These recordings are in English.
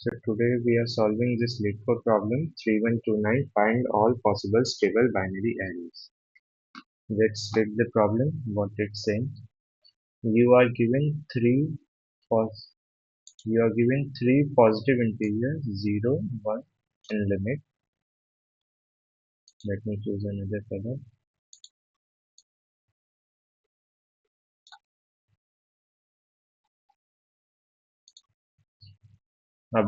So today we are solving this LeetCode problem 3129, find all possible stable binary arrays. Let's read the problem, what it's saying. You are given pos you are given three positive integers 0, 1 and limit. Let me choose another color. A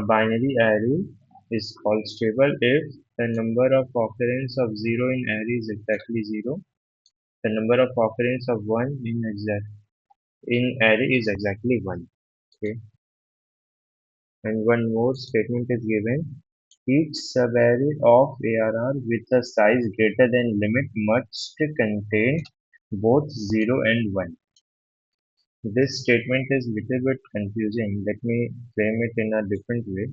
binary array is called stable if the number of occurrence of 0 in array is exactly 0, the number of occurrence of 1 in array is exactly 1. Okay. And one more statement is given. Each subarray of ARR with a size greater than limit must contain both 0 and 1. This statement is little bit confusing. Let me frame it in a different way,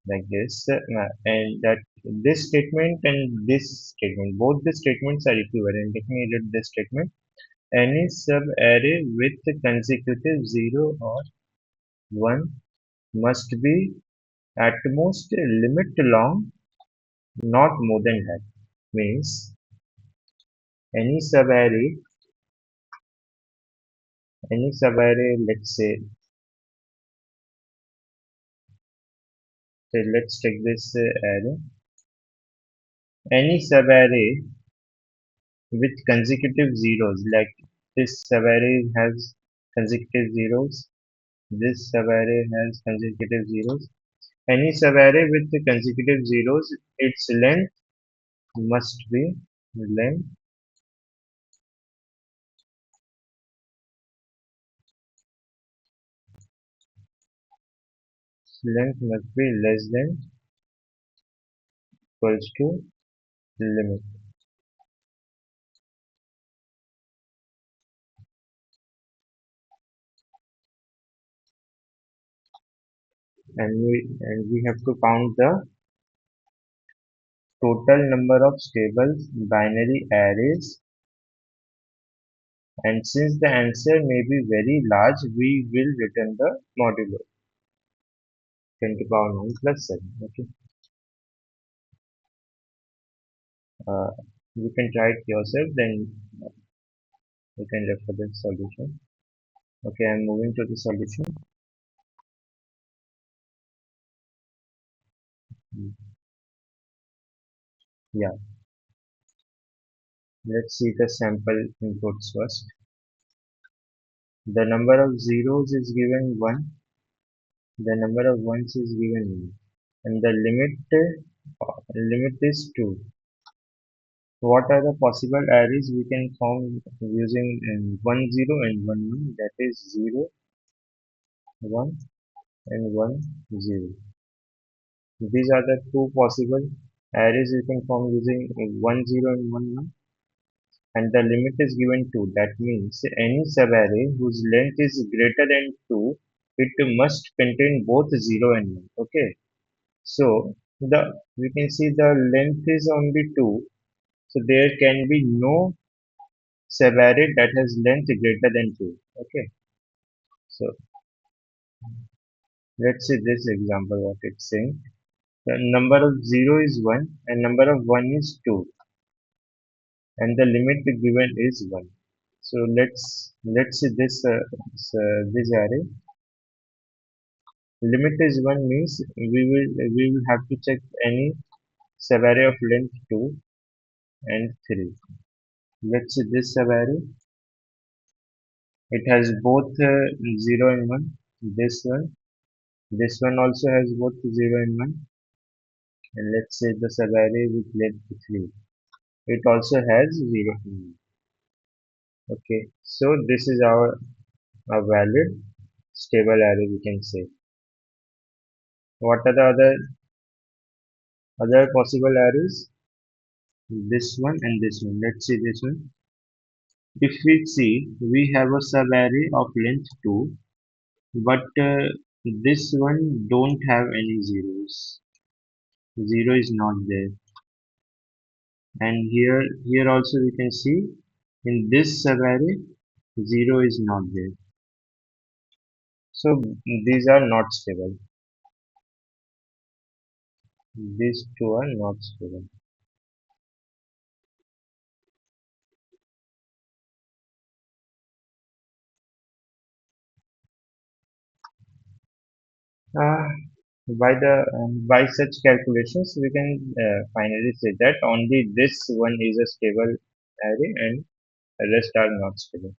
like this. And that this statement and this statement, both the statements are equivalent. Let me read this statement. Any subarray with consecutive 0 or 1 must be at most limit long, not more than that. Means any subarray, let's say let's take this array. Any subarray with consecutive zeros, like this subarray has consecutive zeros, this subarray has consecutive zeros. Any subarray with the consecutive zeros, its must be length length must be less than equals to limit. And we have to count the total number of stable binary arrays, and since the answer may be very large, we will return the modulo 10 to the power 9 plus 7. Okay. uh, you can try it yourself, then you can refer the solution. Okay, I'm moving to the solution. Yeah, let's see the sample inputs first. The number of zeros is given 1, the number of ones is given 1, and the limit is 2. What are the possible arrays we can form using 1 0 and 1 1? That is 0 1 and 1 0. These are the two possible arrays we can form using 1 0 and 1 1, and the limit is given 2. That means any subarray whose length is greater than 2, it must contain both 0 and 1. Okay, so we can see the length is only 2, so there can be no subarray that has length greater than 2. Okay, so let's see this example what it's saying. The number of 0 is 1 and number of 1 is 2, and the limit given is 1. So let's see this array. Limit is 1 means we will have to check any subarray of length 2 and 3. Let's see this subarray. It has both 0 and 1. This one also has both 0 and 1. And let's say the subarray with length 3. It also has 0 and 1. Okay, so this is a valid stable array, we can say. What are the other possible arrays? This one and this one. Let's see this one. If we see, we have a subarray of length 2, but this one don't have any zeros. 0 is not there. And here also we can see in this subarray 0 is not there. So these are not stable. These two are not stable. Uh, by such calculations, we can finally say that only this one is a stable array and the rest are not stable.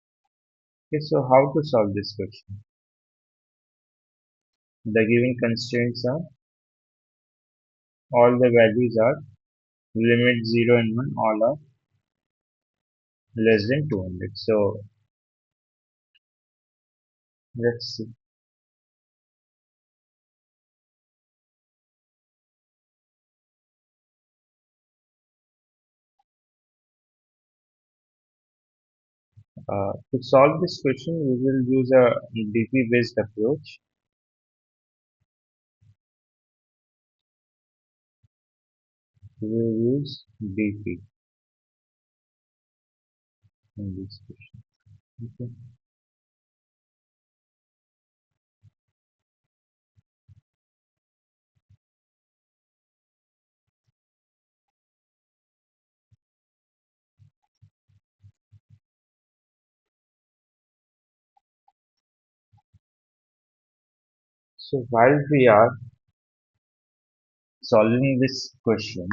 Okay, so how to solve this question? The given constraints are all the values are limit 0 and 1 all are less than 200. So let's see. To solve this question, we will use a DP based approach. We will use DP in this question. Okay. So while we are solving this question,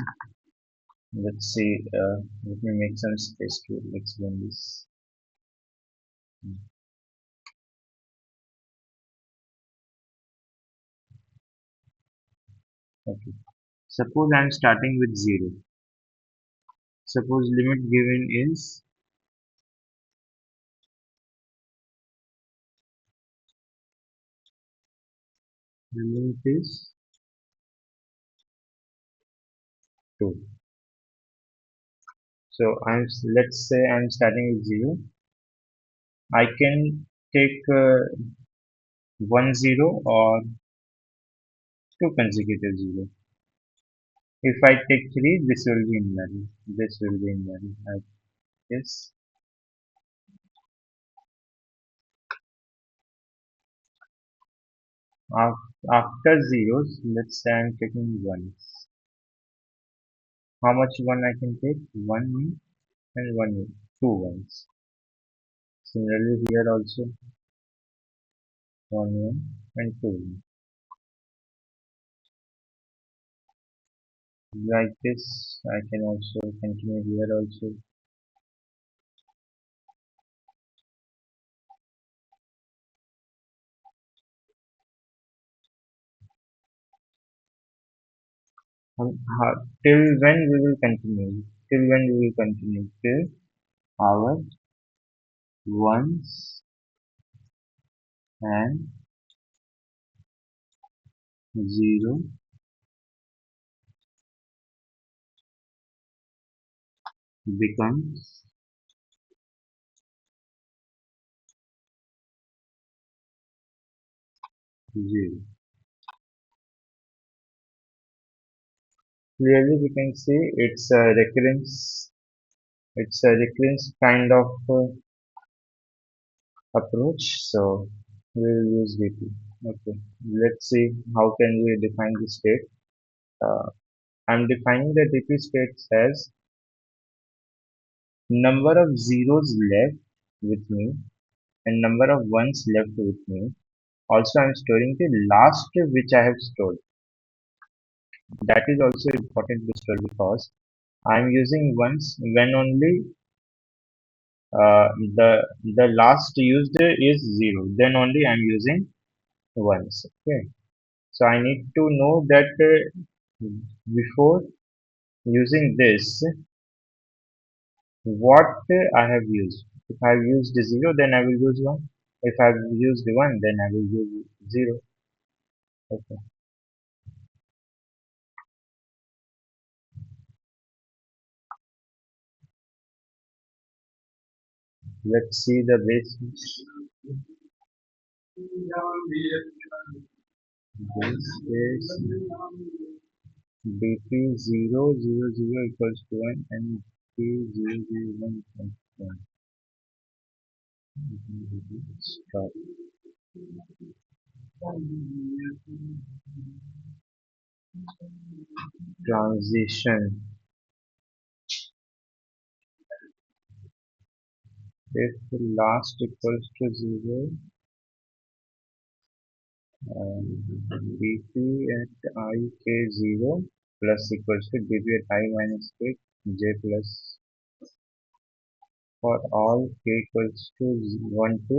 let's see. Let me make some space to explain this. Okay. Suppose I am starting with 0. Suppose limit given is limit is 2. So let's say I'm starting with 0. I can take 1 0 or 2 consecutive 0. If I take 3, this will be invalid. This will be invalid. I guess. After zeros, let's say I'm taking ones. How much one I can take? One and one, two ones. Similarly here also one and two. Like this, I can also continue here also. Till when we will continue? Till when we will continue? Till our ones and zero becomes 0. Clearly we can see it's a recurrence kind of approach. So we will use DP. Okay, let's see how can we define the state. Uh, I'm defining the DP states as number of zeros left with me and number of ones left with me. Also, I'm storing the last which I have stored. That is also important to store because I'm using ones when only uh, the the last used is 0. Then only I'm using ones. Okay. So I need to know that before using this, what I have used. If I have used 0, then I will use 1. If I have used 1, then I will use 0. Okay. Let's see the base. This is BP 0 0 0 equals to 1 and P 0 0 1 equals to 1. Stop. transition. If last equals to 0, bp at I k 0 plus equals to bp at I minus k j plus for all k equals to 1 to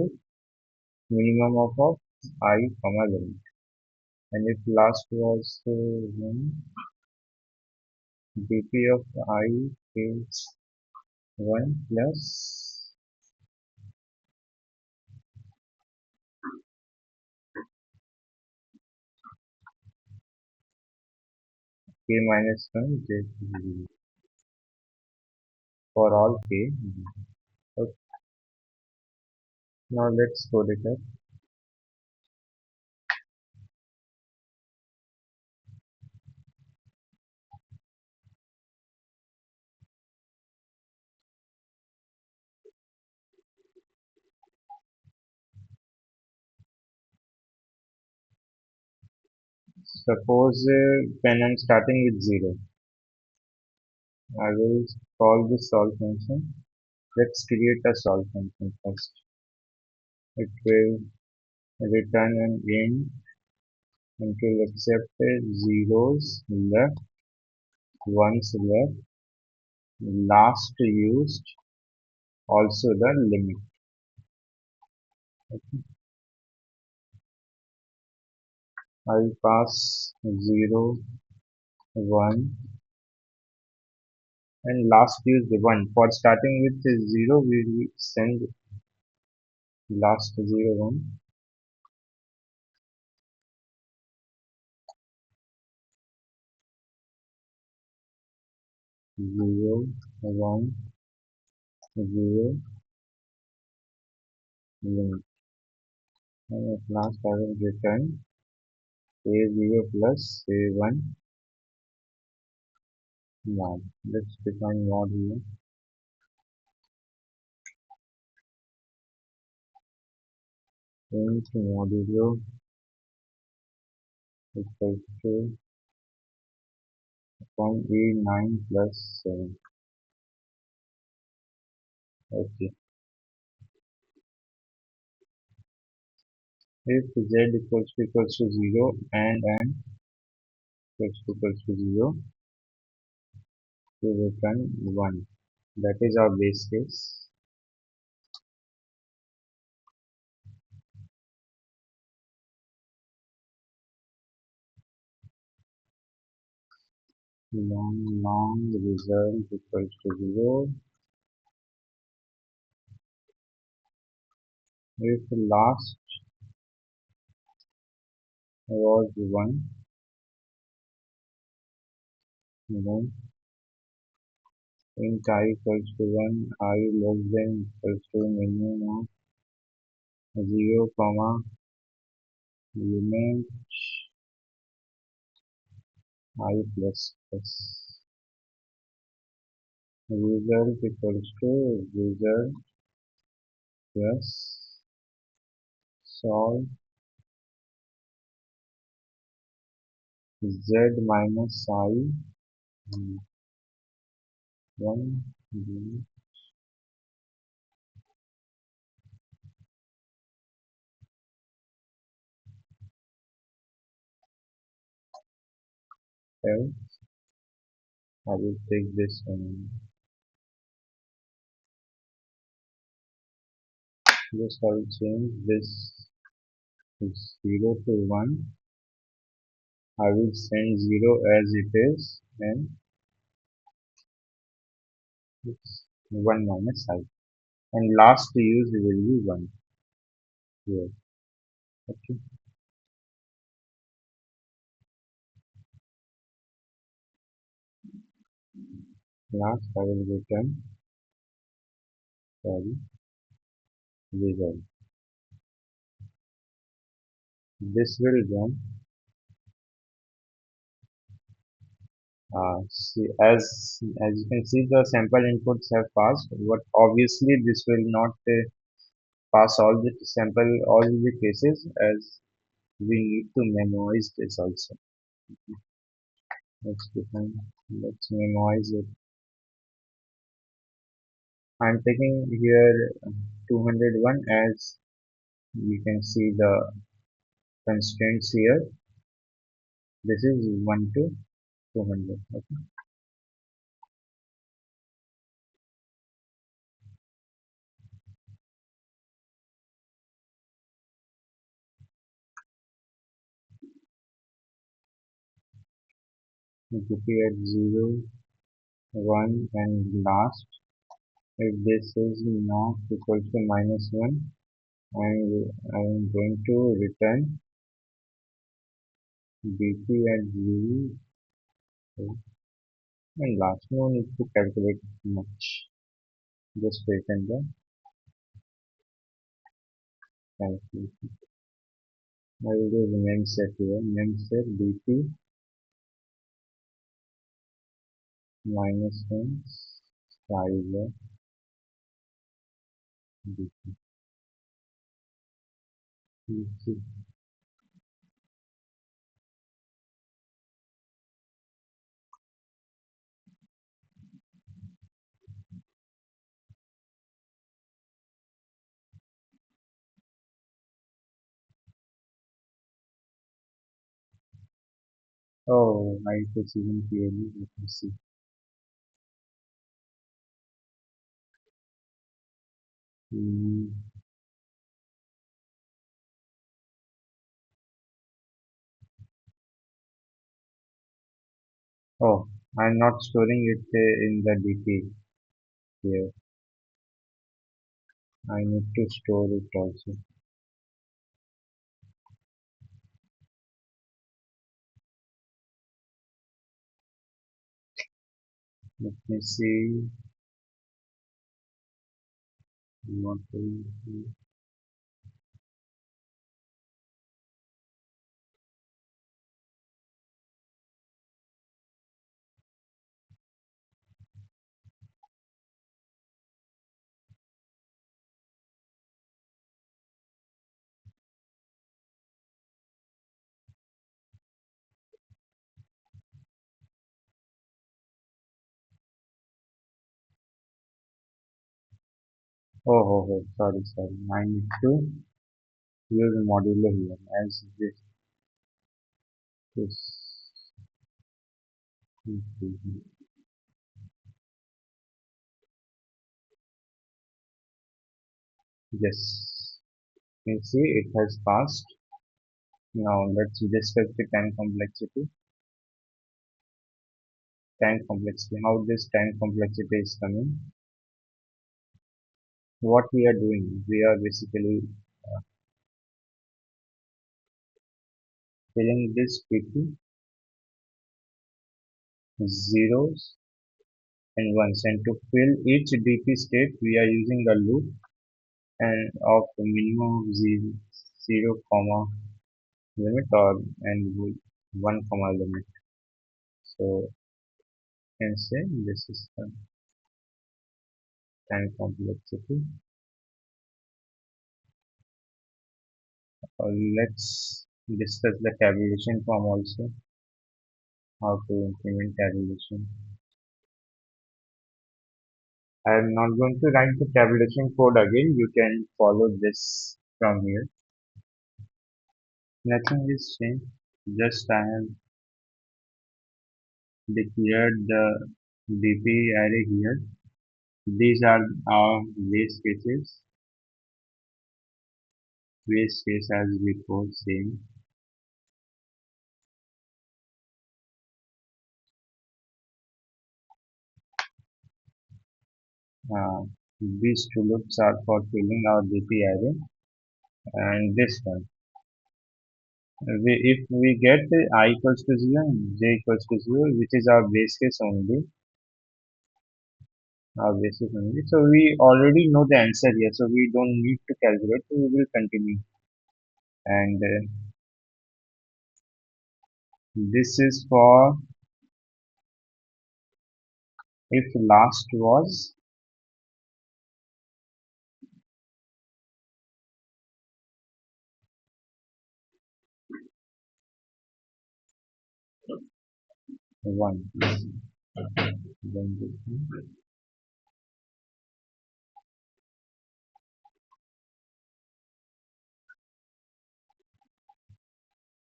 minimum of I comma limit. And if last was 1, bp of I k 1 plus k minus 1 j plus 0 for all k. Okay, now let's code it up. Suppose when I'm starting with 0, I will call this solve function. Let's create a solve function first. It will return an int and will accept zeros left, ones left, last used, also the limit. I'll pass 0, 1, and last used 1. For starting with 0, we will send last 0, 1. 0, 1, 0, limit. And at last I will return a0 plus a1 mod. Let's define mod here. Int modulo equals to 1a9 plus 7. Okay. If z equals to 0 and equals to 0, we return 1. That is our base case. Long result equals to 0. If last was 1, then int I equals to 1, I less than equals to minimum of 0, comma, limit I plus plus. Result equals to result plus solve z minus I 1 else. I will take this one. Just I will change this 0 to 1. I will send 0 as it is and it's 1 minus I. And last use will be 1 here. Okay. Last I will return sorry result. This will run see, as you can see the sample inputs have passed, but obviously this will not pass all the sample all the cases as we need to memorize this also. Let's define, let's minimize it. I'm taking here 201 as you can see the constraints here. This is 1 to 200. Okay. Copy at 0, 1 and last. If this is not equal to -1, I'm going to return bp at 0 and last. No need to calculate much. Just return the calculation. I will do the mem set here. Mem set bp -1 sizer bp. Oh, I can see them clearly. Let me see. Hmm. Oh, I'm not storing it in the DP here. I need to store it also. Let me see. What will be- sorry. I need to use modulo here as this. Yes. You see, it has passed. Now let's discuss the time complexity. Time complexity. How this time complexity is coming. What we are doing, we are basically filling this pp zeros and ones, and to fill each dp state we are using a loop and of a minimum of 0 comma limit or and 1 comma limit. So you can say this is the time complexity. Let's discuss the tabulation form also, how to implement tabulation. I am not going to write the tabulation code again. You can follow this from here. Nothing is changed. Just I have declared the DP array here. These are our base cases. Base case as before, same. Uh, these two loops are for filling our DP array, and this one. If we get I equals to 0 and j equals to 0, which is our base case only, our basis only. So we already know the answer here, so we don't need to calculate. So we will continue. And this is for if last was 1. Then this one,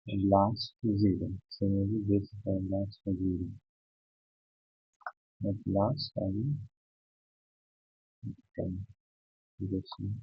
and last 0. So maybe this last 0. At last I will come to this one.